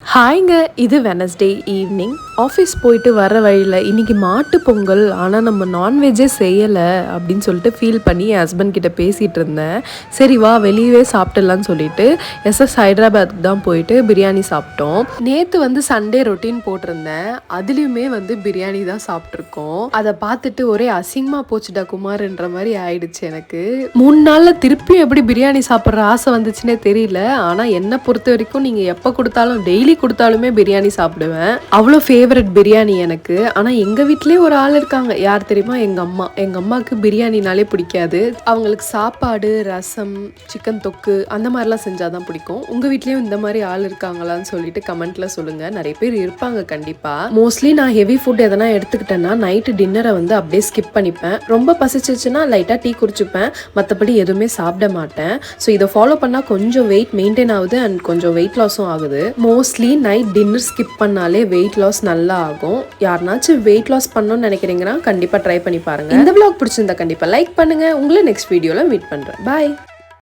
ஹாய்ங்க, இது Wednesday evening. Office போயிட்டு வர வழியில் இன்றைக்கி மாட்டு பொங்கல், ஆனால் நம்ம நான்வெஜ்ஜே செய்யலை அப்படின்னு சொல்லிட்டு ஃபீல் பண்ணி என் ஹஸ்பண்ட் கிட்ட பேசிகிட்டு இருந்தேன். சரி வா வெளியவே சாப்பிட்டுலான்னு சொல்லிட்டு ஹைதராபாத்துக்கு தான் போயிட்டு பிரியாணி சாப்பிட்டோம். நேற்று சண்டே ரொட்டீன் போட்டிருந்தேன், அதுலேயுமே பிரியாணி தான் சாப்பிட்ருக்கோம். அதை பார்த்துட்டு ஒரே அசிங்கமாக போச்சுடா குமார்ன்ற மாதிரி ஆயிடுச்சு எனக்கு. 3 நாளில் திருப்பியும் எப்படி பிரியாணி சாப்பிட்ற ஆசை வந்துச்சுன்னே தெரியல. ஆனால் என்னை பொறுத்த வரைக்கும் நீங்கள் எப்போ கொடுத்தாலும் டெய்லி கொடுத்தாலுமே பிரியாணி சாப்பிடுவேன். அவ்வளோ ஃபேவரட் பிரியாணி எனக்கு. ஆனால் எங்கள் வீட்லேயே ஒரு ஆள் இருக்காங்க. யார் தெரியுமா? எங்கள் அம்மா. எங்கள் அம்மாவுக்கு பிரியாணினாலே பிடிக்காது. அவங்களுக்கு சாப்பாடு, ரசம், சிக்கன் தொக்கு அந்த மாதிரிலாம் செஞ்சால் தான் பிடிக்கும். உங்கள் வீட்லேயும் இந்த மாதிரி ஆள் இருக்காங்களான்னு சொல்லிட்டு கமெண்ட்டில் சொல்லுங்கள். நிறைய பேர் இருப்பாங்க கண்டிப்பாக. மோஸ்ட்லி நான் ஹெவி ஃபுட் எதனா எடுத்துக்கிட்டேன்னா நைட்டு டின்னரை அப்படியே ஸ்கிப் பண்ணிப்பேன். ரொம்ப பசிச்சிச்சுன்னா லைட்டாக டீ குடிச்சுப்பேன். மற்றபடி எதுவுமே சாப்பிட மாட்டேன். ஸோ இதை ஃபாலோ பண்ணால் கொஞ்சம் வெயிட் மெயின்டைன் ஆகுது அண்ட் கொஞ்சம் வெயிட் லாஸும் ஆகுது. மோஸ்ட்லி நைட் டின்னர் ஸ்கிப் பண்ணாலே வெயிட் லாஸ் நல்லா ஆகும். யாருனாச்சும் வெயிட் லாஸ் பண்ணணும்னு நினைக்கிறீங்கன்னா கண்டிப்பாக ட்ரை பண்ணி பாருங்க. இந்த vlog பிடிச்சிருந்தா கண்டிப்பாக லைக் பண்ணுங்க. உங்களை நெக்ஸ்ட் வீடியோவில் மீட் பண்ணுறேன். பாய்.